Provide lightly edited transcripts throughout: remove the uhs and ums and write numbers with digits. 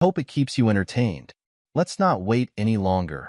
Hope it keeps you entertained. Let's not wait any longer.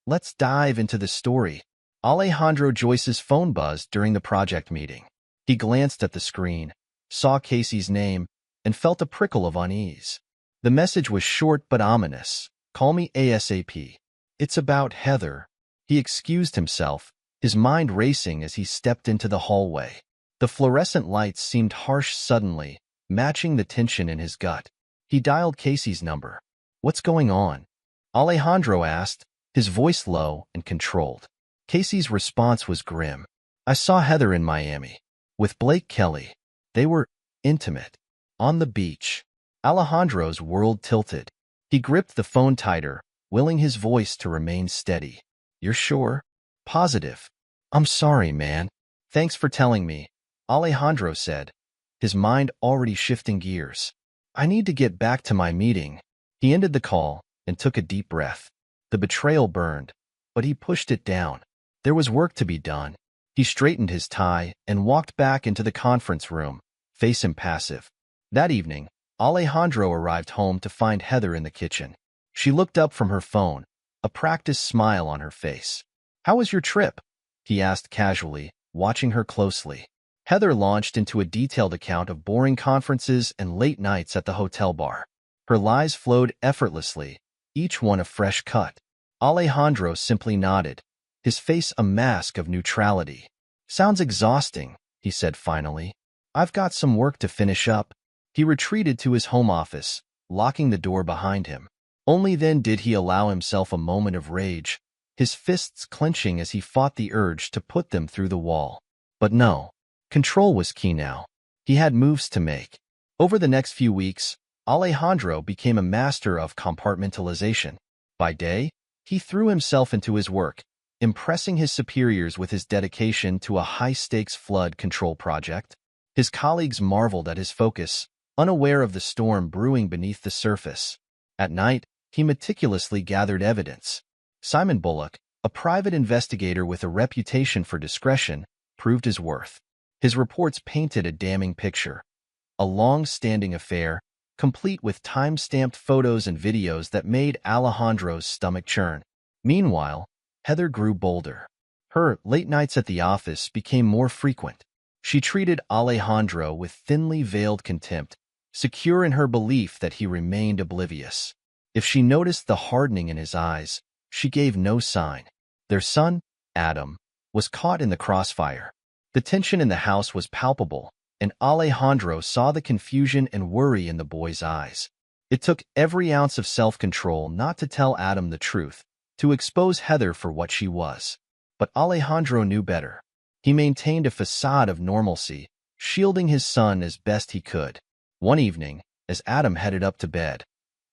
Let's dive into the story. Alejandro Joyce's phone buzzed during the project meeting. He glanced at the screen, saw Casey's name, and felt a prickle of unease. The message was short but ominous. Call me ASAP. It's about Heather. He excused himself, his mind racing as he stepped into the hallway. The fluorescent lights seemed harsh suddenly, matching the tension in his gut. He dialed Casey's number. "What's going on?" Alejandro asked, his voice low and controlled. Casey's response was grim. "I saw Heather in Miami. With Blake Kelly. They were intimate. On the beach." Alejandro's world tilted. He gripped the phone tighter, willing his voice to remain steady. "You're sure?" "Positive." "I'm sorry, man. Thanks for telling me," Alejandro said, his mind already shifting gears. "I need to get back to my meeting." He ended the call and took a deep breath. The betrayal burned, but he pushed it down. There was work to be done. He straightened his tie and walked back into the conference room, face impassive. That evening, Alejandro arrived home to find Heather in the kitchen. She looked up from her phone, a practiced smile on her face. "How was your trip?" he asked casually, watching her closely. Heather launched into a detailed account of boring conferences and late nights at the hotel bar. Her lies flowed effortlessly, each one a fresh cut. Alejandro simply nodded, his face a mask of neutrality. "Sounds exhausting," he said finally. "I've got some work to finish up." He retreated to his home office, locking the door behind him. Only then did he allow himself a moment of rage, his fists clenching as he fought the urge to put them through the wall. But no, control was key now. He had moves to make. Over the next few weeks, Alejandro became a master of compartmentalization. By day, he threw himself into his work, impressing his superiors with his dedication to a high-stakes flood control project. His colleagues marveled at his focus, unaware of the storm brewing beneath the surface. At night, he meticulously gathered evidence. Simon Bullock, a private investigator with a reputation for discretion, proved his worth. His reports painted a damning picture. A long-standing affair, complete with time-stamped photos and videos that made Alejandro's stomach churn. Meanwhile, Heather grew bolder. Her late nights at the office became more frequent. She treated Alejandro with thinly veiled contempt, secure in her belief that he remained oblivious. If she noticed the hardening in his eyes, she gave no sign. Their son, Adam, was caught in the crossfire. The tension in the house was palpable, and Alejandro saw the confusion and worry in the boy's eyes. It took every ounce of self-control not to tell Adam the truth, to expose Heather for what she was. But Alejandro knew better. He maintained a facade of normalcy, shielding his son as best he could. One evening, as Adam headed up to bed,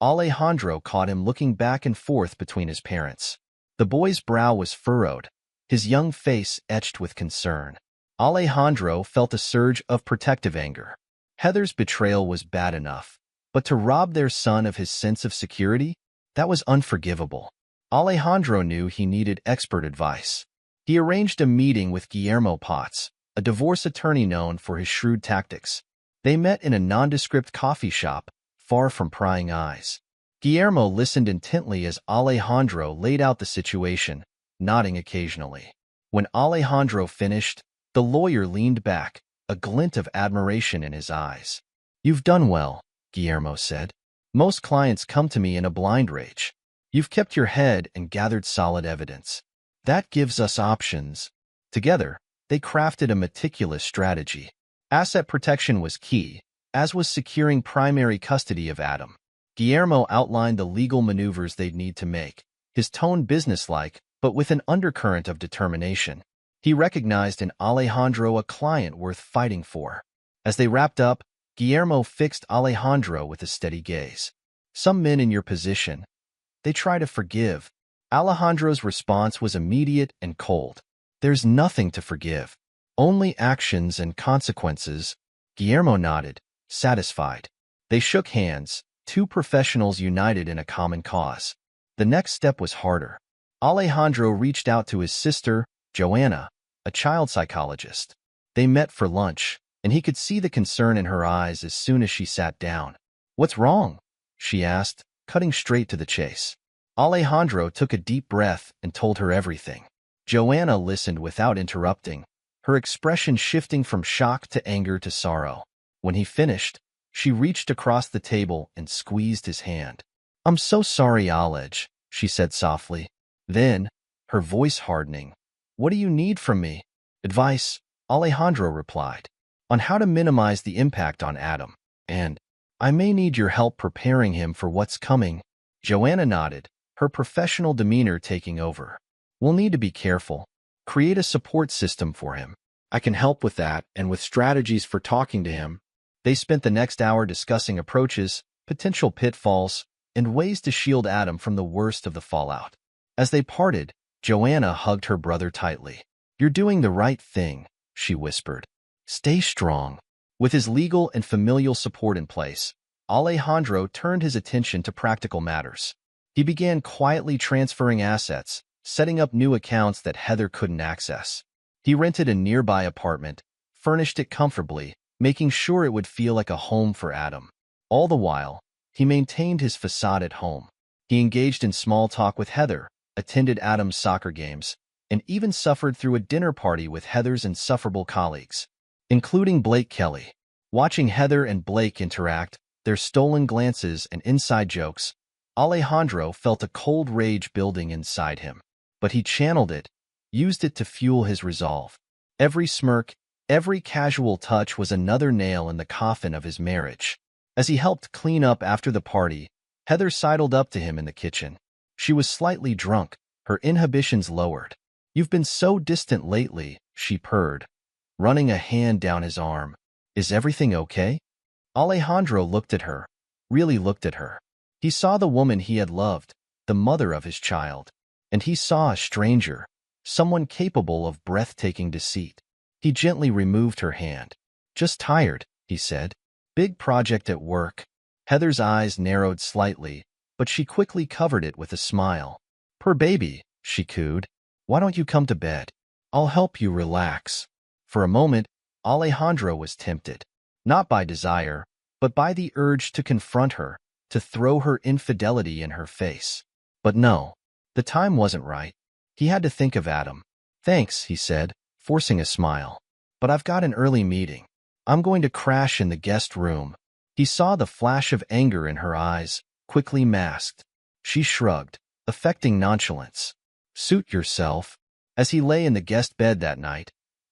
Alejandro caught him looking back and forth between his parents. The boy's brow was furrowed, his young face etched with concern. Alejandro felt a surge of protective anger. Heather's betrayal was bad enough, but to rob their son of his sense of security? That was unforgivable. Alejandro knew he needed expert advice. He arranged a meeting with Guillermo Potts, a divorce attorney known for his shrewd tactics. They met in a nondescript coffee shop, far from prying eyes. Guillermo listened intently as Alejandro laid out the situation, nodding occasionally. When Alejandro finished, the lawyer leaned back, a glint of admiration in his eyes. "You've done well," Guillermo said. "Most clients come to me in a blind rage. You've kept your head and gathered solid evidence. That gives us options." Together, they crafted a meticulous strategy. Asset protection was key, as was securing primary custody of Adam. Guillermo outlined the legal maneuvers they'd need to make, his tone businesslike, but with an undercurrent of determination. He recognized in Alejandro a client worth fighting for. As they wrapped up, Guillermo fixed Alejandro with a steady gaze. "Some men in your position, they try to forgive." Alejandro's response was immediate and cold. "There's nothing to forgive. Only actions and consequences." Guillermo nodded, satisfied. They shook hands, two professionals united in a common cause. The next step was harder. Alejandro reached out to his sister, Joanna, a child psychologist. They met for lunch, and he could see the concern in her eyes as soon as she sat down. "What's wrong?" she asked, cutting straight to the chase. Alejandro took a deep breath and told her everything. Joanna listened without interrupting, her expression shifting from shock to anger to sorrow. When he finished, she reached across the table and squeezed his hand. "I'm so sorry, Alej," she said softly. Then, her voice hardening, "What do you need from me?" "Advice," Alejandro replied, "on how to minimize the impact on Adam. And I may need your help preparing him for what's coming." Joanna nodded, her professional demeanor taking over. "We'll need to be careful. Create a support system for him. I can help with that and with strategies for talking to him." They spent the next hour discussing approaches, potential pitfalls, and ways to shield Adam from the worst of the fallout. As they parted, Joanna hugged her brother tightly. "You're doing the right thing," she whispered. "Stay strong." With his legal and familial support in place, Alejandro turned his attention to practical matters. He began quietly transferring assets, setting up new accounts that Heather couldn't access. He rented a nearby apartment, furnished it comfortably, making sure it would feel like a home for Adam. All the while, he maintained his facade at home. He engaged in small talk with Heather, attended Adam's soccer games, and even suffered through a dinner party with Heather's insufferable colleagues, including Blake Kelly. Watching Heather and Blake interact, their stolen glances and inside jokes, Alejandro felt a cold rage building inside him. But he channeled it, used it to fuel his resolve. Every smirk, every casual touch was another nail in the coffin of his marriage. As he helped clean up after the party, Heather sidled up to him in the kitchen. She was slightly drunk, her inhibitions lowered. "You've been so distant lately," she purred, running a hand down his arm. "Is everything okay?" Alejandro looked at her, really looked at her. He saw the woman he had loved, the mother of his child, and he saw a stranger, someone capable of breathtaking deceit. He gently removed her hand. "Just tired," he said. "Big project at work." Heather's eyes narrowed slightly, but she quickly covered it with a smile. "Poor baby," she cooed. "Why don't you come to bed? I'll help you relax." For a moment, Alejandro was tempted, not by desire, but by the urge to confront her, to throw her infidelity in her face. But no, the time wasn't right. He had to think of Adam. "Thanks," he said, forcing a smile. "But I've got an early meeting. I'm going to crash in the guest room." He saw the flash of anger in her eyes, quickly masked. She shrugged, affecting nonchalance. "Suit yourself." As he lay in the guest bed that night,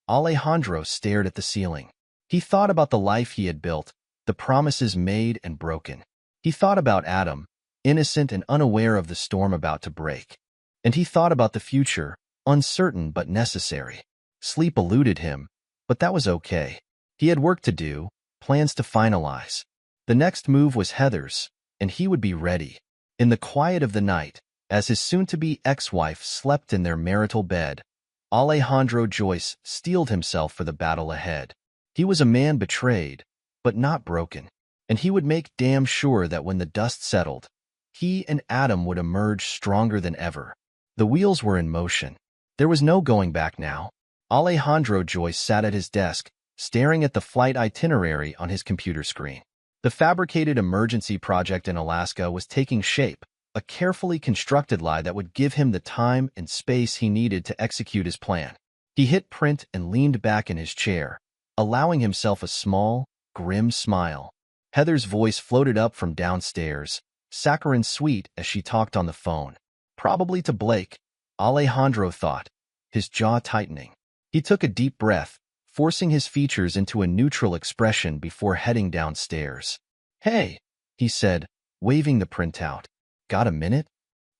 Alejandro stared at the ceiling. He thought about the life he had built, the promises made and broken. He thought about Adam, innocent and unaware of the storm about to break. And he thought about the future, uncertain but necessary. Sleep eluded him, but that was okay. He had work to do, plans to finalize. The next move was Heather's, and he would be ready. In the quiet of the night, as his soon-to-be ex-wife slept in their marital bed, Alejandro Joyce steeled himself for the battle ahead. He was a man betrayed, but not broken, and he would make damn sure that when the dust settled, he and Adam would emerge stronger than ever. The wheels were in motion. There was no going back now. Alejandro Joyce sat at his desk, staring at the flight itinerary on his computer screen. The fabricated emergency project in Alaska was taking shape, a carefully constructed lie that would give him the time and space he needed to execute his plan. He hit print and leaned back in his chair, allowing himself a small, grim smile. Heather's voice floated up from downstairs, saccharine sweet as she talked on the phone. Probably to Blake, Alejandro thought, his jaw tightening. He took a deep breath, forcing his features into a neutral expression before heading downstairs. "Hey," he said, waving the printout. "Got a minute?"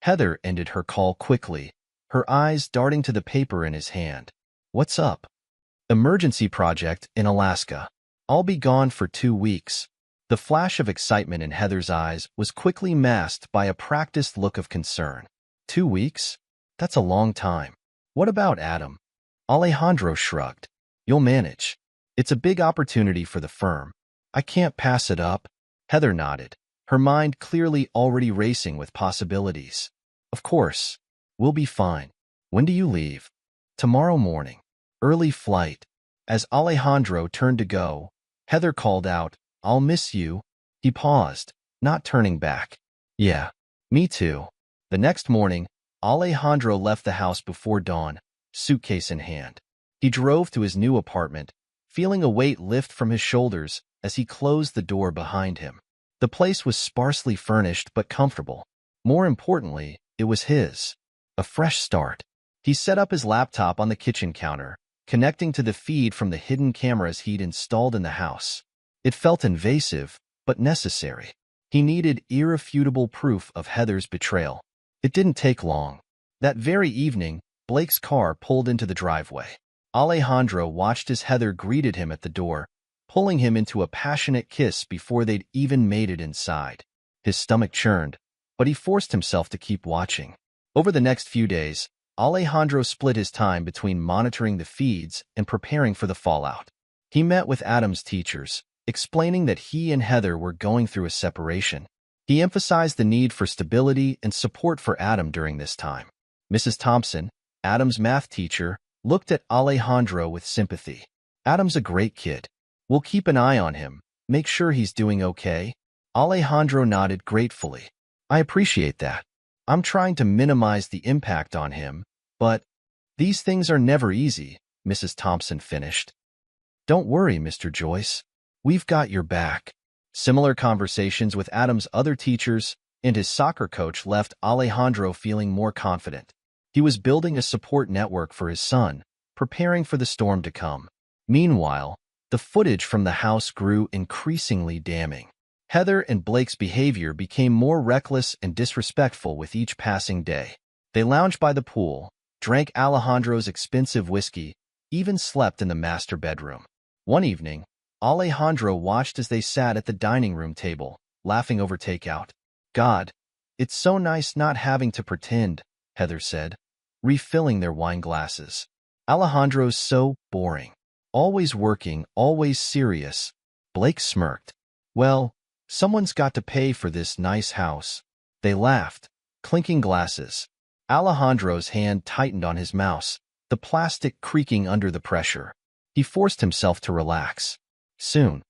Heather ended her call quickly, her eyes darting to the paper in his hand. "What's up?" "Emergency project in Alaska. I'll be gone for 2 weeks." The flash of excitement in Heather's eyes was quickly masked by a practiced look of concern. 2 weeks? That's a long time. What about Adam? Alejandro shrugged. "You'll manage. It's a big opportunity for the firm. I can't pass it up." Heather nodded, her mind clearly already racing with possibilities. "Of course. We'll be fine. When do you leave?" "Tomorrow morning. Early flight." As Alejandro turned to go, Heather called out, "I'll miss you." He paused, not turning back. Yeah, me too. The next morning, Alejandro left the house before dawn, suitcase in hand. He drove to his new apartment, feeling a weight lift from his shoulders as he closed the door behind him. The place was sparsely furnished but comfortable. More importantly, it was his. A fresh start. He set up his laptop on the kitchen counter, connecting to the feed from the hidden cameras he'd installed in the house. It felt invasive, but necessary. He needed irrefutable proof of Heather's betrayal. It didn't take long. That very evening, Blake's car pulled into the driveway. Alejandro watched as Heather greeted him at the door, pulling him into a passionate kiss before they'd even made it inside. His stomach churned, but he forced himself to keep watching. Over the next few days, Alejandro split his time between monitoring the feeds and preparing for the fallout. He met with Adam's teachers, explaining that he and Heather were going through a separation. He emphasized the need for stability and support for Adam during this time. Mrs. Thompson, Adam's math teacher, looked at Alejandro with sympathy. Adam's a great kid. We'll keep an eye on him, make sure he's doing okay. Alejandro nodded gratefully. I appreciate that. I'm trying to minimize the impact on him, but these things are never easy, Mrs. Thompson finished. Don't worry, Mr. Joyce. We've got your back. Similar conversations with Adam's other teachers and his soccer coach left Alejandro feeling more confident. He was building a support network for his son, preparing for the storm to come. Meanwhile, the footage from the house grew increasingly damning. Heather and Blake's behavior became more reckless and disrespectful with each passing day. They lounged by the pool, drank Alejandro's expensive whiskey, even slept in the master bedroom. One evening, Alejandro watched as they sat at the dining room table, laughing over takeout. God, it's so nice not having to pretend, Heather said, refilling their wine glasses. Alejandro's so boring. Always working, always serious. Blake smirked. Well, someone's got to pay for this nice house. They laughed, clinking glasses. Alejandro's hand tightened on his mouse, the plastic creaking under the pressure. He forced himself to relax. Soon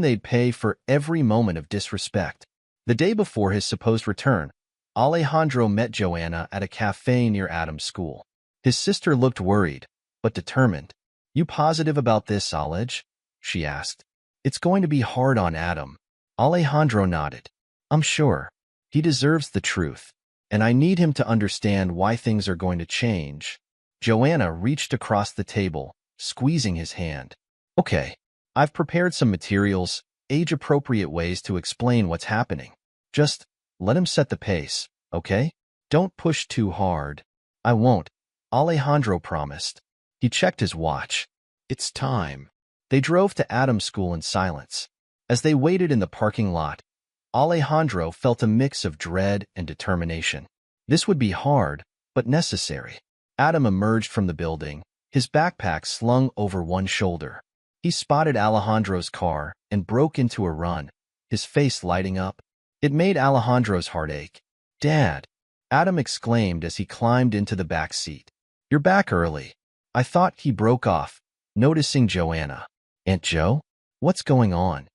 they'd pay for every moment of disrespect. The day before his supposed return, Alejandro met Joanna at a cafe near Adam's school. His sister looked worried, but determined. You positive about this, Alej? She asked. It's going to be hard on Adam. Alejandro nodded. I'm sure. He deserves the truth, and I need him to understand why things are going to change. Joanna reached across the table, squeezing his hand. Okay, I've prepared some materials, age-appropriate ways to explain what's happening. Just let him set the pace, okay? Don't push too hard. I won't, Alejandro promised. He checked his watch. It's time. They drove to Adam's school in silence. As they waited in the parking lot, Alejandro felt a mix of dread and determination. This would be hard, but necessary. Adam emerged from the building, his backpack slung over one shoulder. He spotted Alejandro's car and broke into a run, his face lighting up. It made Alejandro's heart ache. Dad, Adam exclaimed as he climbed into the back seat. You're back early. I thought. He broke off, noticing Joanna. Aunt Jo? What's going on?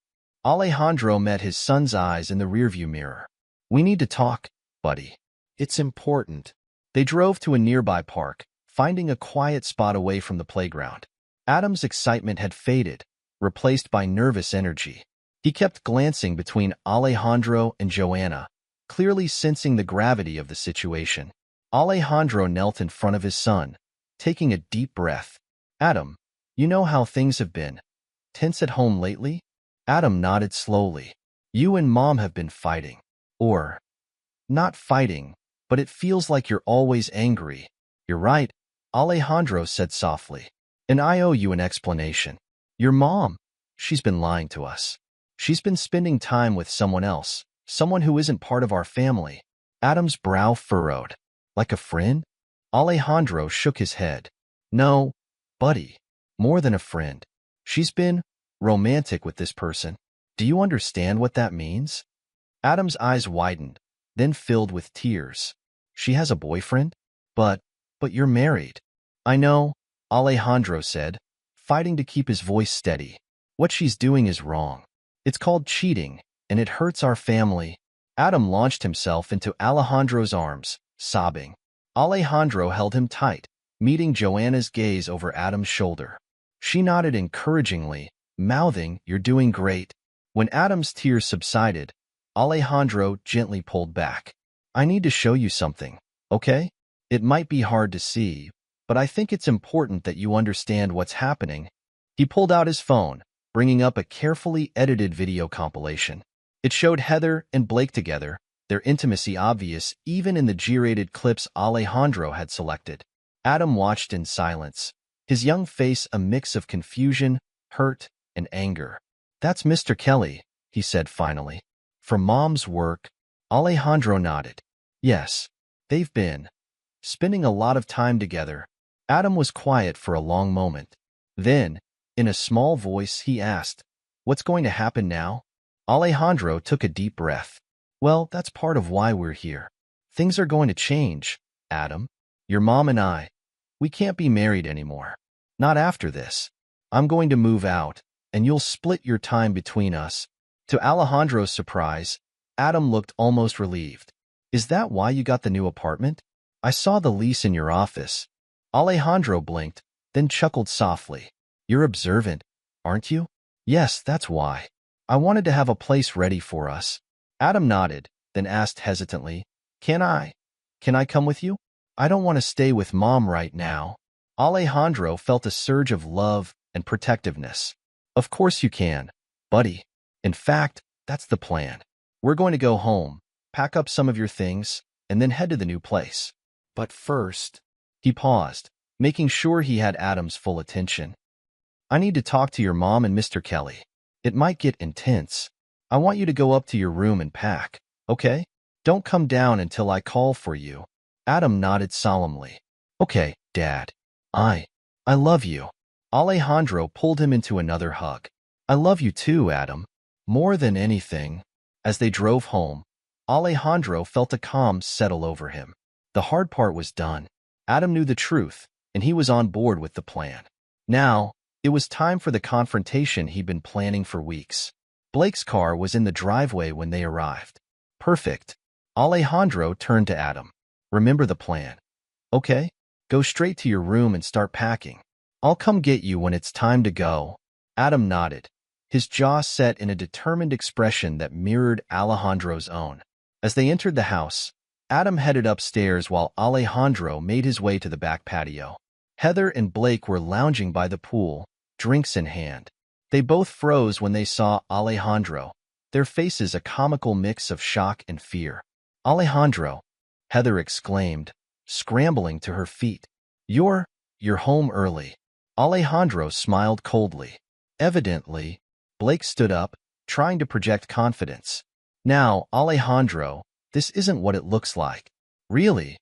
Alejandro met his son's eyes in the rearview mirror. We need to talk, buddy. It's important. They drove to a nearby park, finding a quiet spot away from the playground. Adam's excitement had faded, replaced by nervous energy. He kept glancing between Alejandro and Joanna, clearly sensing the gravity of the situation. Alejandro knelt in front of his son, taking a deep breath. Adam, you know how things have been. Tense at home lately? Adam nodded slowly. You and Mom have been fighting. Or, not fighting, but it feels like you're always angry. You're right, Alejandro said softly. And I owe you an explanation. Your mom, she's been lying to us. She's been spending time with someone else, someone who isn't part of our family. Adam's brow furrowed. Like a friend? Alejandro shook his head. No, buddy, more than a friend. She's been romantic with this person. Do you understand what that means? Adam's eyes widened, then filled with tears. She has a boyfriend? But you're married. I know, Alejandro said, fighting to keep his voice steady. What she's doing is wrong. It's called cheating, and it hurts our family. Adam launched himself into Alejandro's arms, sobbing. Alejandro held him tight, meeting Joanna's gaze over Adam's shoulder. She nodded encouragingly, mouthing, "You're doing great." When Adam's tears subsided, Alejandro gently pulled back. "I need to show you something, okay? It might be hard to see, but I think it's important that you understand what's happening." He pulled out his phone, bringing up a carefully edited video compilation. It showed Heather and Blake together, their intimacy obvious even in the G-rated clips Alejandro had selected. Adam watched in silence, his young face a mix of confusion, hurt, and anger. "That's Mr. Kelly," he said finally. "From Mom's work." Alejandro nodded. "Yes, they've been spending a lot of time together." Adam was quiet for a long moment. Then, in a small voice, he asked, "What's going to happen now?" Alejandro took a deep breath. "Well, that's part of why we're here. Things are going to change, Adam. Your mom and I, we can't be married anymore. Not after this. I'm going to move out, and you'll split your time between us." To Alejandro's surprise, Adam looked almost relieved. "Is that why you got the new apartment? I saw the lease in your office." Alejandro blinked, then chuckled softly. "You're observant, aren't you?" "Yes, that's why. I wanted to have a place ready for us." Adam nodded, then asked hesitantly, Can I come with you? I don't want to stay with Mom right now." Alejandro felt a surge of love and protectiveness. "Of course you can, buddy. In fact, that's the plan. We're going to go home, pack up some of your things, and then head to the new place. But first," he paused, making sure he had Adam's full attention. "I need to talk to your mom and Mr. Kelly. It might get intense. I want you to go up to your room and pack, okay? Don't come down until I call for you." Adam nodded solemnly. "Okay, Dad. I love you." Alejandro pulled him into another hug. "I love you too, Adam. More than anything." As they drove home, Alejandro felt a calm settle over him. The hard part was done. Adam knew the truth, and he was on board with the plan. Now, it was time for the confrontation he'd been planning for weeks. Blake's car was in the driveway when they arrived. "Perfect." Alejandro turned to Adam. "Remember the plan. Okay? Go straight to your room and start packing. I'll come get you when it's time to go." Adam nodded, his jaw set in a determined expression that mirrored Alejandro's own. As they entered the house, Adam headed upstairs while Alejandro made his way to the back patio. Heather and Blake were lounging by the pool, drinks in hand. They both froze when they saw Alejandro, their faces a comical mix of shock and fear. "Alejandro," Heather exclaimed, scrambling to her feet. You're home early." Alejandro smiled coldly. Evidently, Blake stood up, trying to project confidence. "Now, Alejandro, this isn't what it looks like." "Really?"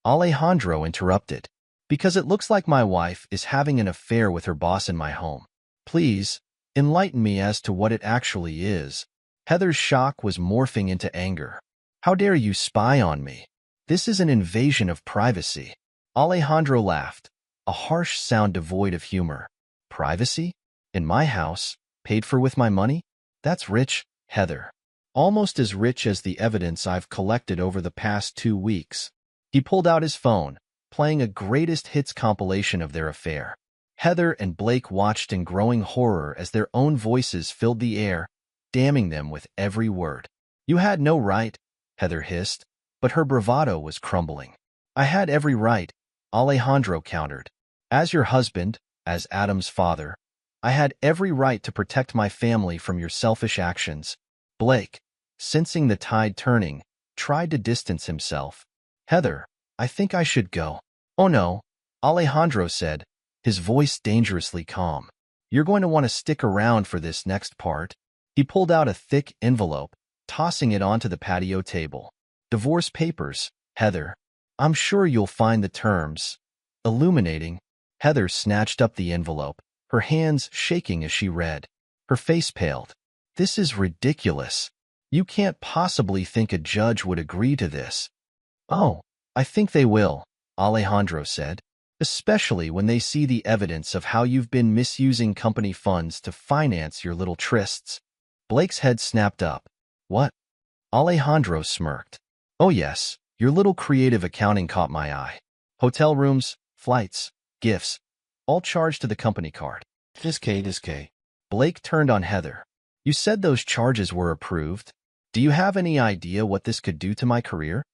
Alejandro interrupted. "Because it looks like my wife is having an affair with her boss in my home. Please, enlighten me as to what it actually is." Heather's shock was morphing into anger. "How dare you spy on me? This is an invasion of privacy." Alejandro laughed, a harsh sound devoid of humor. "Privacy? In my house? Paid for with my money? That's rich, Heather. Almost as rich as the evidence I've collected over the past 2 weeks." He pulled out his phone, playing a greatest hits compilation of their affair. Heather and Blake watched in growing horror as their own voices filled the air, damning them with every word. "You had no right," Heather hissed, but her bravado was crumbling. "I had every right," Alejandro countered. "As your husband, as Adam's father, I had every right to protect my family from your selfish actions." Blake, sensing the tide turning, tried to distance himself. "Heather, I think I should go." "Oh no," Alejandro said, his voice dangerously calm. "You're going to want to stick around for this next part." He pulled out a thick envelope, tossing it onto the patio table. "Divorce papers, Heather. I'm sure you'll find the terms." Illuminating, Heather snatched up the envelope, her hands shaking as she read. Her face paled. "This is ridiculous. You can't possibly think a judge would agree to this." "Oh, I think they will," Alejandro said, "especially when they see the evidence of how you've been misusing company funds to finance your little trysts." Blake's head snapped up. "What? Alejandro smirked. Oh yes, your little creative accounting caught my eye. Hotel rooms, flights, gifts, all charged to the company card. This K. Blake turned on Heather. You said those charges were approved. Do you have any idea what this could do to my career?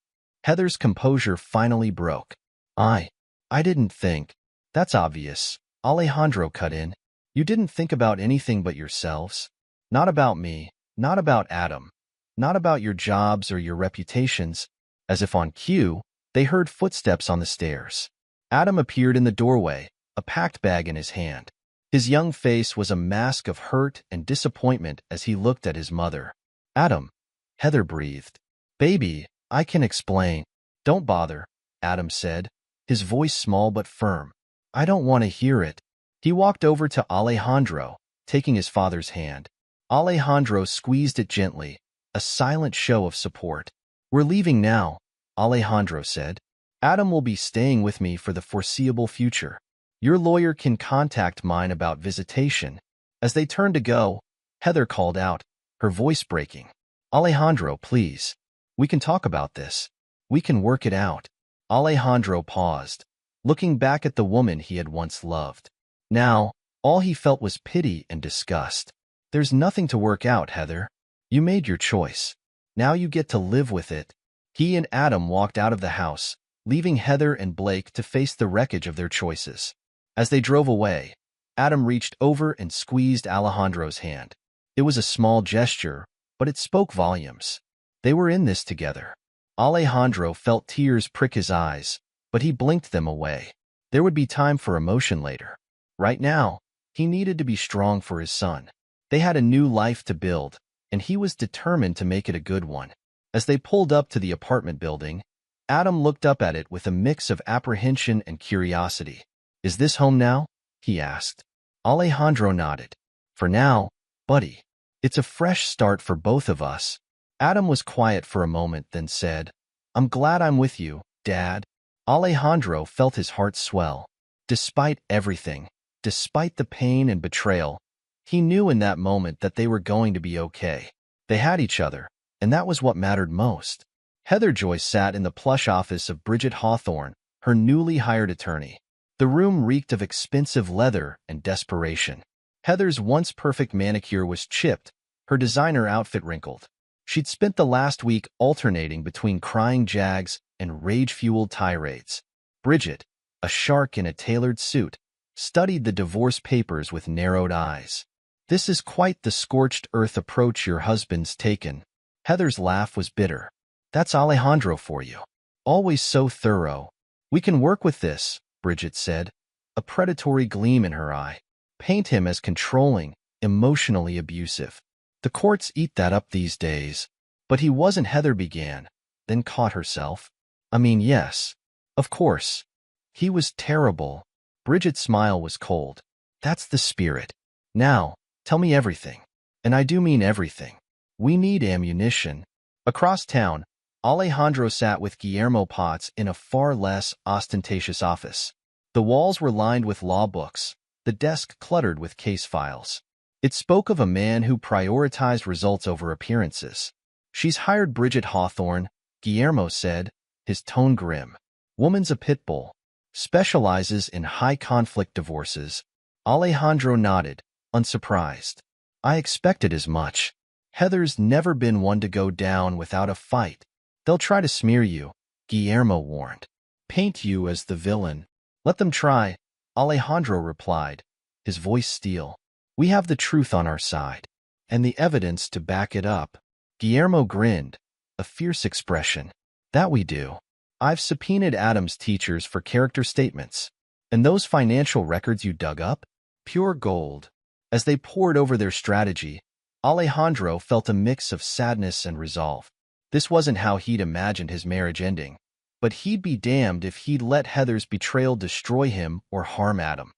Heather's composure finally broke. I didn't think. That's obvious. Alejandro cut in. You didn't think about anything but yourselves. Not about me, not about Adam, not about your jobs or your reputations. As if on cue, they heard footsteps on the stairs. Adam appeared in the doorway, a packed bag in his hand. His young face was a mask of hurt and disappointment as he looked at his mother. Adam, Heather breathed. Baby, I can explain. Don't bother, Adam said, his voice small but firm. I don't want to hear it. He walked over to Alejandro, taking his father's hand. Alejandro squeezed it gently, a silent show of support. We're leaving now, Alejandro said. Adam will be staying with me for the foreseeable future. Your lawyer can contact mine about visitation. As they turned to go, Heather called out, her voice breaking. Alejandro, please. We can talk about this. We can work it out. Alejandro paused, looking back at the woman he had once loved. Now, all he felt was pity and disgust. There's nothing to work out, Heather. You made your choice. Now you get to live with it. He and Adam walked out of the house, leaving Heather and Blake to face the wreckage of their choices. As they drove away, Adam reached over and squeezed Alejandro's hand. It was a small gesture, but it spoke volumes. They were in this together. Alejandro felt tears prick his eyes, but he blinked them away. There would be time for emotion later. Right now, he needed to be strong for his son. They had a new life to build, and he was determined to make it a good one. As they pulled up to the apartment building, Adam looked up at it with a mix of apprehension and curiosity. Is this home now? He asked. Alejandro nodded. For now, buddy. It's a fresh start for both of us. Adam was quiet for a moment, then said, I'm glad I'm with you, Dad. Alejandro felt his heart swell. Despite everything, despite the pain and betrayal, he knew in that moment that they were going to be okay. They had each other, and that was what mattered most. Heather Joyce sat in the plush office of Bridget Hawthorne, her newly hired attorney. The room reeked of expensive leather and desperation. Heather's once perfect manicure was chipped, her designer outfit wrinkled. She'd spent the last week alternating between crying jags and rage-fueled tirades. Bridget, a shark in a tailored suit, studied the divorce papers with narrowed eyes. This is quite the scorched earth approach your husband's taken. Heather's laugh was bitter. That's Alejandro for you. Always so thorough. We can work with this, Bridget said, a predatory gleam in her eye. Paint him as controlling, emotionally abusive. The courts eat that up these days. But he wasn't, Heather began, then caught herself. I mean, yes. Of course. He was terrible. Bridget's smile was cold. That's the spirit. Now, tell me everything. And I do mean everything. We need ammunition. Across town, Alejandro sat with Guillermo Potts in a far less ostentatious office. The walls were lined with law books, the desk cluttered with case files. It spoke of a man who prioritized results over appearances. She's hired Bridget Hawthorne, Guillermo said, his tone grim. Woman's a pit bull. Specializes in high-conflict divorces. Alejandro nodded, unsurprised. I expected as much. Heather's never been one to go down without a fight. They'll try to smear you, Guillermo warned. Paint you as the villain. Let them try, Alejandro replied, his voice steel. We have the truth on our side, and the evidence to back it up. Guillermo grinned, a fierce expression. That we do. I've subpoenaed Adam's teachers for character statements. And those financial records you dug up? Pure gold. As they pored over their strategy, Alejandro felt a mix of sadness and resolve. This wasn't how he'd imagined his marriage ending, but he'd be damned if he'd let Heather's betrayal destroy him or harm Adam.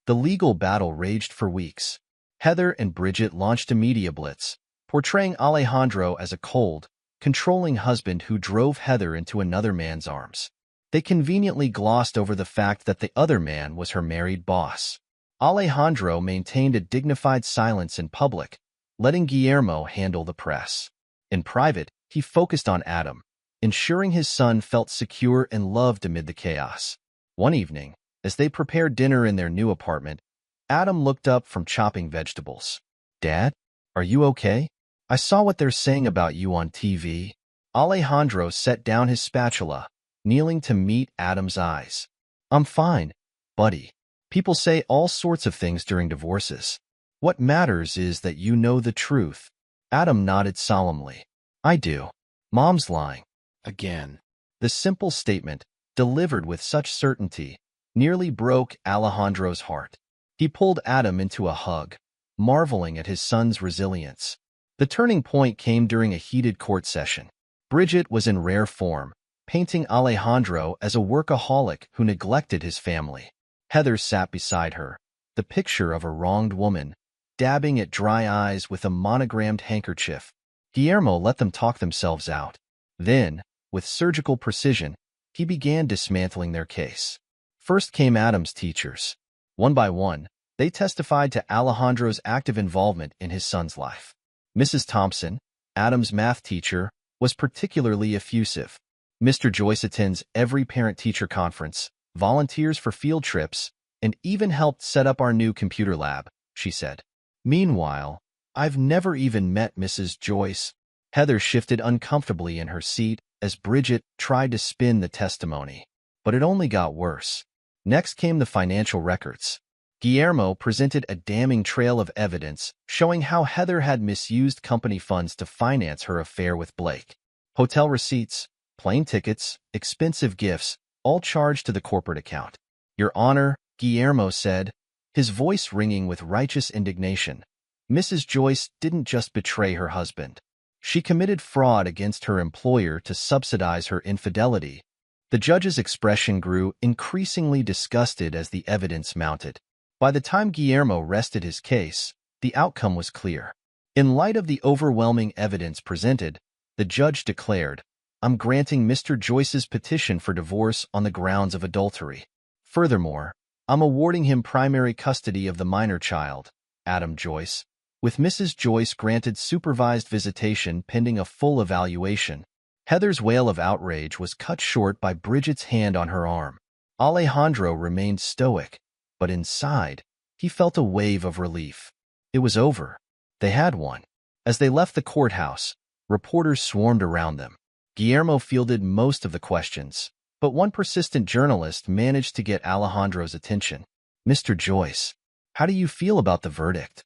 The legal battle raged for weeks. Heather and Bridget launched a media blitz, portraying Alejandro as a cold, controlling husband who drove Heather into another man's arms. They conveniently glossed over the fact that the other man was her married boss. Alejandro maintained a dignified silence in public, letting Guillermo handle the press. In private, He focused on Adam, ensuring his son felt secure and loved amid the chaos. One evening, as they prepared dinner in their new apartment, Adam looked up from chopping vegetables. "Dad, are you okay? I saw what they're saying about you on TV." Alejandro set down his spatula, kneeling to meet Adam's eyes. "I'm fine, buddy. People say all sorts of things during divorces. What matters is that you know the truth." Adam nodded solemnly. "I do. Mom's lying. Again." The simple statement, delivered with such certainty, nearly broke Alejandro's heart. He pulled Adam into a hug, marveling at his son's resilience. The turning point came during a heated court session. Bridget was in rare form, painting Alejandro as a workaholic who neglected his family. Heather sat beside her, the picture of a wronged woman, dabbing at dry eyes with a monogrammed handkerchief. Guillermo let them talk themselves out. Then, with surgical precision, he began dismantling their case. First came Adam's teachers. One by one, they testified to Alejandro's active involvement in his son's life. Mrs. Thompson, Adam's math teacher, was particularly effusive. Mr. Joyce attends every parent-teacher conference, volunteers for field trips, and even helped set up our new computer lab, she said. Meanwhile, "I've never even met Mrs. Joyce." Heather shifted uncomfortably in her seat as Bridget tried to spin the testimony. But it only got worse. Next came the financial records. Guillermo presented a damning trail of evidence showing how Heather had misused company funds to finance her affair with Blake. Hotel receipts, plane tickets, expensive gifts, all charged to the corporate account. "Your Honor," Guillermo said, his voice ringing with righteous indignation, "Mrs. Joyce didn't just betray her husband. She committed fraud against her employer to subsidize her infidelity." The judge's expression grew increasingly disgusted as the evidence mounted. By the time Guillermo rested his case, the outcome was clear. In light of the overwhelming evidence presented, the judge declared, "I'm granting Mr. Joyce's petition for divorce on the grounds of adultery. Furthermore, I'm awarding him primary custody of the minor child, Adam Joyce, with Mrs. Joyce granted supervised visitation pending a full evaluation." Heather's wail of outrage was cut short by Bridget's hand on her arm. Alejandro remained stoic, but inside, he felt a wave of relief. It was over. They had won. As they left the courthouse, reporters swarmed around them. Guillermo fielded most of the questions, but one persistent journalist managed to get Alejandro's attention. "Mr. Joyce, how do you feel about the verdict?"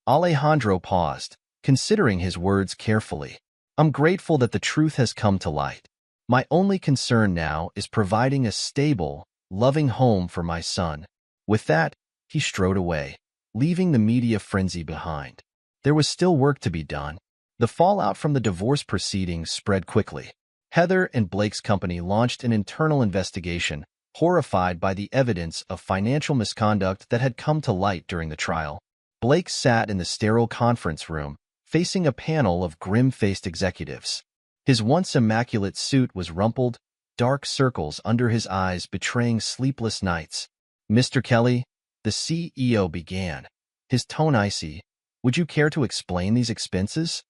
Alejandro paused, considering his words carefully. "I'm grateful that the truth has come to light. My only concern now is providing a stable, loving home for my son." With that, he strode away, leaving the media frenzy behind. There was still work to be done. The fallout from the divorce proceedings spread quickly. Heather and Blake's company launched an internal investigation, horrified by the evidence of financial misconduct that had come to light during the trial. Blake sat in the sterile conference room, facing a panel of grim-faced executives. His once immaculate suit was rumpled, dark circles under his eyes betraying sleepless nights. "Mr. Kelly," the CEO began, his tone icy, "would you care to explain these expenses?"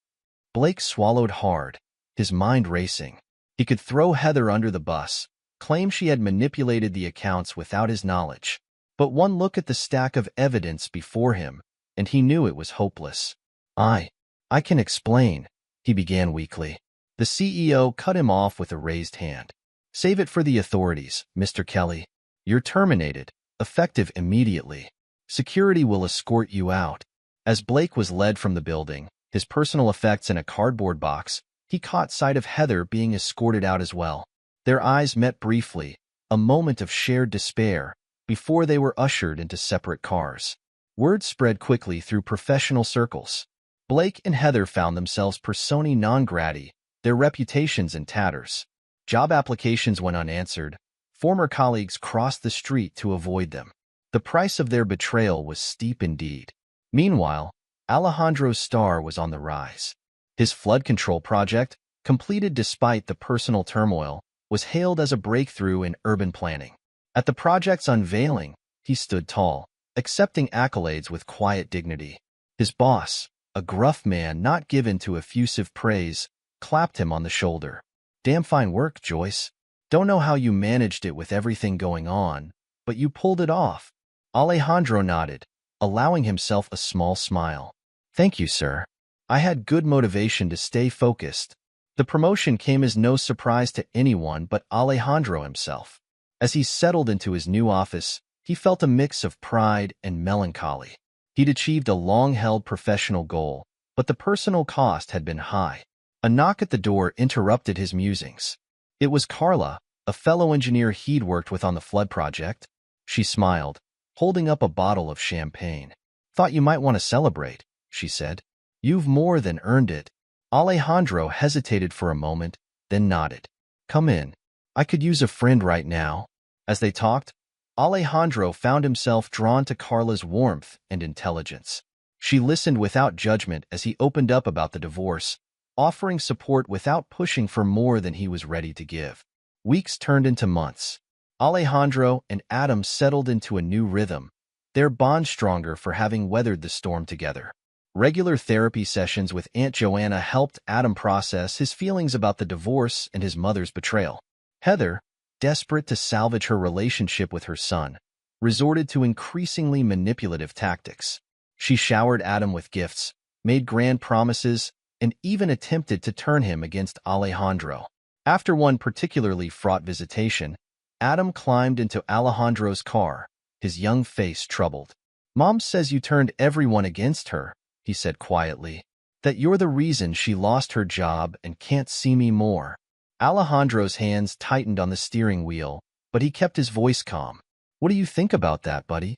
Blake swallowed hard, his mind racing. He could throw Heather under the bus, claim she had manipulated the accounts without his knowledge. But one look at the stack of evidence before him, and he knew it was hopeless. I can explain," he began weakly. The CEO cut him off with a raised hand. "Save it for the authorities, Mr. Kelly. You're terminated, effective immediately. Security will escort you out." As Blake was led from the building, his personal effects in a cardboard box, he caught sight of Heather being escorted out as well. Their eyes met briefly, a moment of shared despair, before they were ushered into separate cars. Word spread quickly through professional circles. Blake and Heather found themselves persona non grata, their reputations in tatters. Job applications went unanswered. Former colleagues crossed the street to avoid them. The price of their betrayal was steep indeed. Meanwhile, Alejandro's star was on the rise. His flood control project, completed despite the personal turmoil, was hailed as a breakthrough in urban planning. At the project's unveiling, he stood tall, accepting accolades with quiet dignity. His boss, a gruff man not given to effusive praise, clapped him on the shoulder. Damn fine work, Joyce. Don't know how you managed it with everything going on, but you pulled it off. Alejandro nodded, allowing himself a small smile. Thank you, sir. I had good motivation to stay focused. The promotion came as no surprise to anyone but Alejandro himself. As he settled into his new office, he felt a mix of pride and melancholy. He'd achieved a long-held professional goal, but the personal cost had been high. A knock at the door interrupted his musings. It was Carla, a fellow engineer he'd worked with on the flood project. She smiled, holding up a bottle of champagne. Thought you might want to celebrate, she said. You've more than earned it. Alejandro hesitated for a moment, then nodded. Come in. I could use a friend right now. As they talked, Alejandro found himself drawn to Carla's warmth and intelligence. She listened without judgment as he opened up about the divorce, offering support without pushing for more than he was ready to give. Weeks turned into months. Alejandro and Adam settled into a new rhythm, their bond stronger for having weathered the storm together. Regular therapy sessions with Aunt Joanna helped Adam process his feelings about the divorce and his mother's betrayal. Heather, desperate to salvage her relationship with her son, resorted to increasingly manipulative tactics. She showered Adam with gifts, made grand promises, and even attempted to turn him against Alejandro. After one particularly fraught visitation, Adam climbed into Alejandro's car, his young face troubled. Mom says you turned everyone against her, he said quietly. That you're the reason she lost her job and can't see me more. Alejandro's hands tightened on the steering wheel, but he kept his voice calm. What do you think about that, buddy?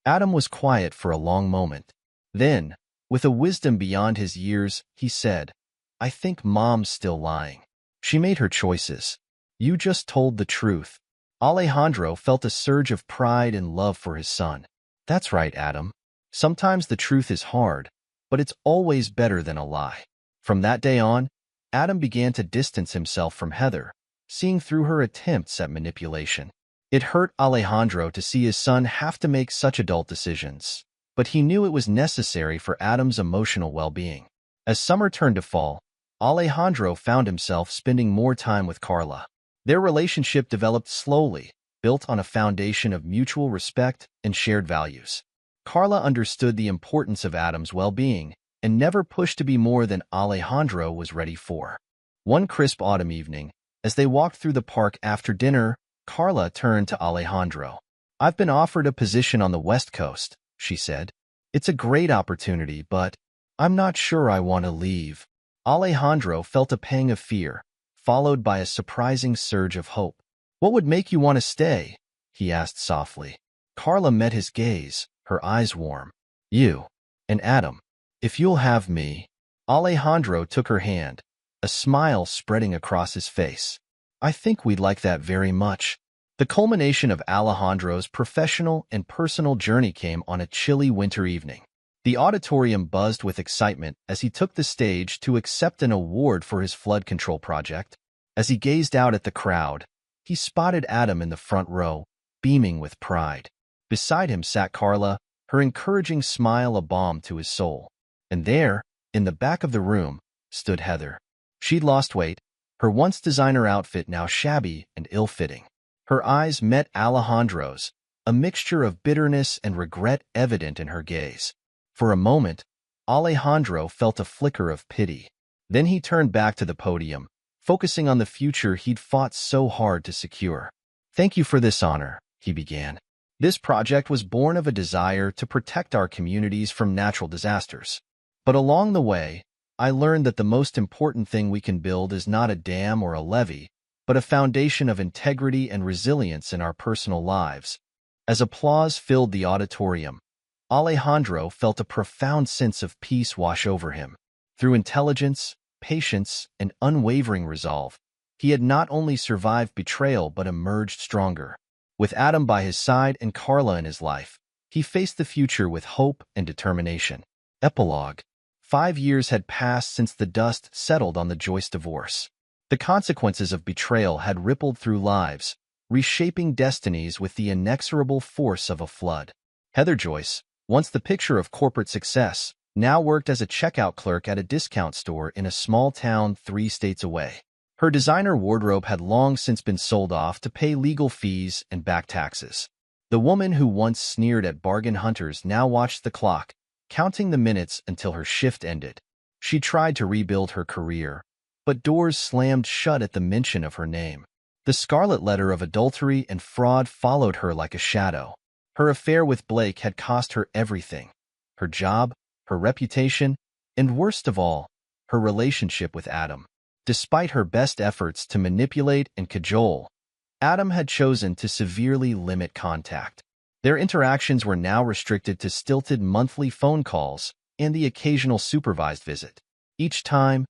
Adam was quiet for a long moment. Then, with a wisdom beyond his years, he said, I think Mom's still lying. She made her choices. You just told the truth. Alejandro felt a surge of pride and love for his son. That's right, Adam. Sometimes the truth is hard, but it's always better than a lie. From that day on, Adam began to distance himself from Heather, seeing through her attempts at manipulation. It hurt Alejandro to see his son have to make such adult decisions, but he knew it was necessary for Adam's emotional well-being. As summer turned to fall, Alejandro found himself spending more time with Carla. Their relationship developed slowly, built on a foundation of mutual respect and shared values. Carla understood the importance of Adam's well-being and never pushed to be more than Alejandro was ready for. One crisp autumn evening, as they walked through the park after dinner, Carla turned to Alejandro. I've been offered a position on the West Coast, she said. It's a great opportunity, but I'm not sure I want to leave. Alejandro felt a pang of fear, followed by a surprising surge of hope. What would make you want to stay? He asked softly. Carla met his gaze, her eyes warm. You and Adam. If you'll have me. Alejandro took her hand, a smile spreading across his face. I think we'd like that very much. The culmination of Alejandro's professional and personal journey came on a chilly winter evening. The auditorium buzzed with excitement as he took the stage to accept an award for his flood control project. As he gazed out at the crowd, he spotted Adam in the front row, beaming with pride. Beside him sat Carla, her encouraging smile a balm to his soul. And there, in the back of the room, stood Heather. She'd lost weight, her once designer outfit now shabby and ill-fitting. Her eyes met Alejandro's, a mixture of bitterness and regret evident in her gaze. For a moment, Alejandro felt a flicker of pity. Then he turned back to the podium, focusing on the future he'd fought so hard to secure. Thank you for this honor, he began. This project was born of a desire to protect our communities from natural disasters. But along the way, I learned that the most important thing we can build is not a dam or a levee, but a foundation of integrity and resilience in our personal lives. As applause filled the auditorium, Alejandro felt a profound sense of peace wash over him. Through intelligence, patience, and unwavering resolve, he had not only survived betrayal but emerged stronger. With Adam by his side and Carla in his life, he faced the future with hope and determination. Epilogue. 5 years had passed since the dust settled on the Joyce divorce. The consequences of betrayal had rippled through lives, reshaping destinies with the inexorable force of a flood. Heather Joyce, once the picture of corporate success, now worked as a checkout clerk at a discount store in a small town 3 states away. Her designer wardrobe had long since been sold off to pay legal fees and back taxes. The woman who once sneered at bargain hunters now watched the clock, counting the minutes until her shift ended. She tried to rebuild her career, but doors slammed shut at the mention of her name. The scarlet letter of adultery and fraud followed her like a shadow. Her affair with Blake had cost her everything: her job, her reputation, and worst of all, her relationship with Adam. Despite her best efforts to manipulate and cajole, Adam had chosen to severely limit contact. Their interactions were now restricted to stilted monthly phone calls and the occasional supervised visit. Each time,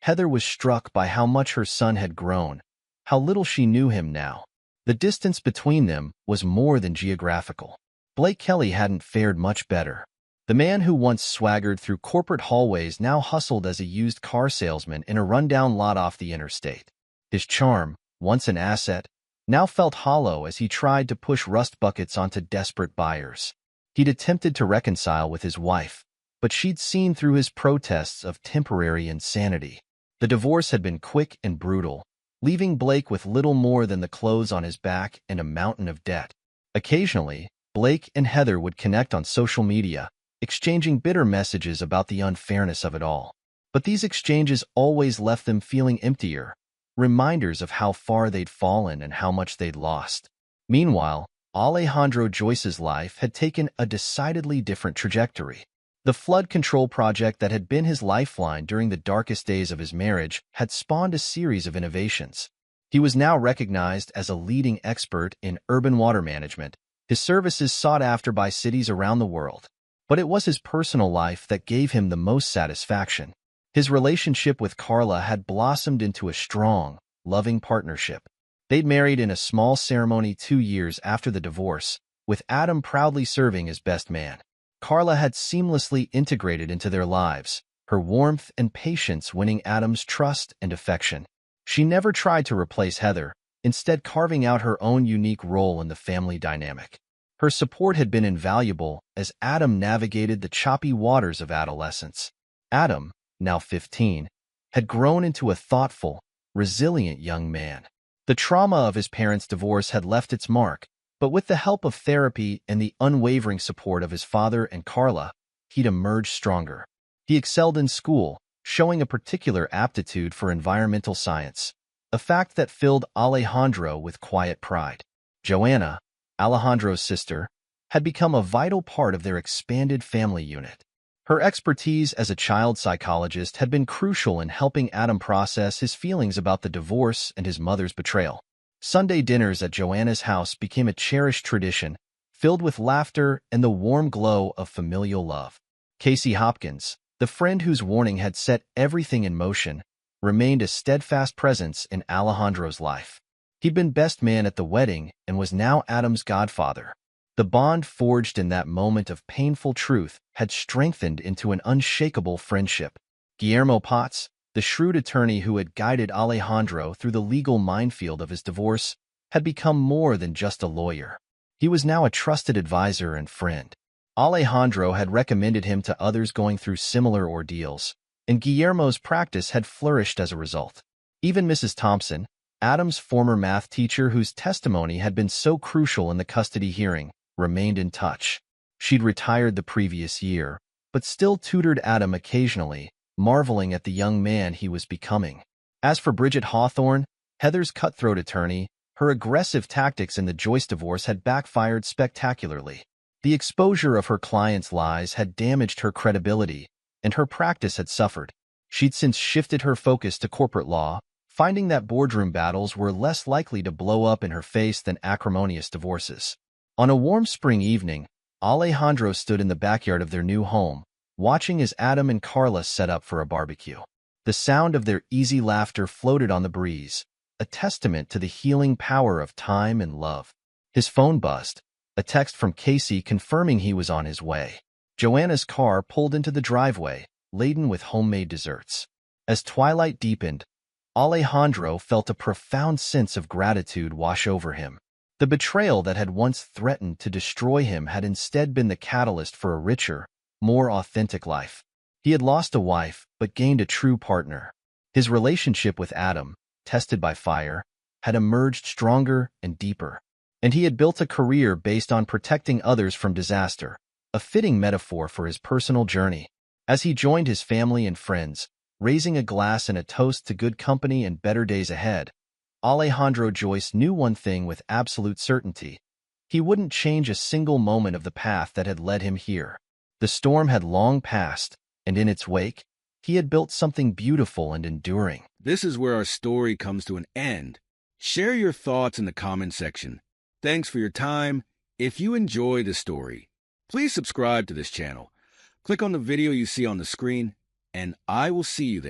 Heather was struck by how much her son had grown, how little she knew him now. The distance between them was more than geographical. Blake Kelly hadn't fared much better. The man who once swaggered through corporate hallways now hustled as a used car salesman in a rundown lot off the interstate. His charm, once an asset, now felt hollow as he tried to push rust buckets onto desperate buyers. He'd attempted to reconcile with his wife, but she'd seen through his protests of temporary insanity. The divorce had been quick and brutal, leaving Blake with little more than the clothes on his back and a mountain of debt. Occasionally, Blake and Heather would connect on social media, exchanging bitter messages about the unfairness of it all. But these exchanges always left them feeling emptier, reminders of how far they'd fallen and how much they'd lost. Meanwhile, Alejandro Joyce's life had taken a decidedly different trajectory. The flood control project that had been his lifeline during the darkest days of his marriage had spawned a series of innovations. He was now recognized as a leading expert in urban water management, his services sought after by cities around the world. But it was his personal life that gave him the most satisfaction. His relationship with Carla had blossomed into a strong, loving partnership. They'd married in a small ceremony 2 years after the divorce, with Adam proudly serving as best man. Carla had seamlessly integrated into their lives, her warmth and patience winning Adam's trust and affection. She never tried to replace Heather, instead carving out her own unique role in the family dynamic. Her support had been invaluable as Adam navigated the choppy waters of adolescence. Adam, now 15, had grown into a thoughtful, resilient young man. The trauma of his parents' divorce had left its mark, but with the help of therapy and the unwavering support of his father and Carla, he'd emerged stronger. He excelled in school, showing a particular aptitude for environmental science, a fact that filled Alejandro with quiet pride. Joanna, Alejandro's sister, had become a vital part of their expanded family unit. Her expertise as a child psychologist had been crucial in helping Adam process his feelings about the divorce and his mother's betrayal. Sunday dinners at Joanna's house became a cherished tradition, filled with laughter and the warm glow of familial love. Casey Hopkins, the friend whose warning had set everything in motion, remained a steadfast presence in Alejandro's life. He'd been best man at the wedding and was now Adam's godfather. The bond forged in that moment of painful truth had strengthened into an unshakable friendship. Guillermo Potts, the shrewd attorney who had guided Alejandro through the legal minefield of his divorce, had become more than just a lawyer. He was now a trusted advisor and friend. Alejandro had recommended him to others going through similar ordeals, and Guillermo's practice had flourished as a result. Even Mrs. Thompson, Adam's former math teacher whose testimony had been so crucial in the custody hearing, remained in touch. She'd retired the previous year, but still tutored Adam occasionally, marveling at the young man he was becoming. As for Bridget Hawthorne, Heather's cutthroat attorney, her aggressive tactics in the Joyce divorce had backfired spectacularly. The exposure of her clients' lies had damaged her credibility, and her practice had suffered. She'd since shifted her focus to corporate law, finding that boardroom battles were less likely to blow up in her face than acrimonious divorces. On a warm spring evening, Alejandro stood in the backyard of their new home, watching as Adam and Carla set up for a barbecue. The sound of their easy laughter floated on the breeze, a testament to the healing power of time and love. His phone buzzed, a text from Casey confirming he was on his way. Joanna's car pulled into the driveway, laden with homemade desserts. As twilight deepened, Alejandro felt a profound sense of gratitude wash over him. The betrayal that had once threatened to destroy him had instead been the catalyst for a richer, more authentic life. He had lost a wife, but gained a true partner. His relationship with Adam, tested by fire, had emerged stronger and deeper. And he had built a career based on protecting others from disaster, a fitting metaphor for his personal journey. As he joined his family and friends, raising a glass and a toast to good company and better days ahead, Alejandro Joyce knew one thing with absolute certainty. He wouldn't change a single moment of the path that had led him here. The storm had long passed, and in its wake, he had built something beautiful and enduring. This is where our story comes to an end. Share your thoughts in the comment section. Thanks for your time. If you enjoy the story, please subscribe to this channel. Click on the video you see on the screen, and I will see you there.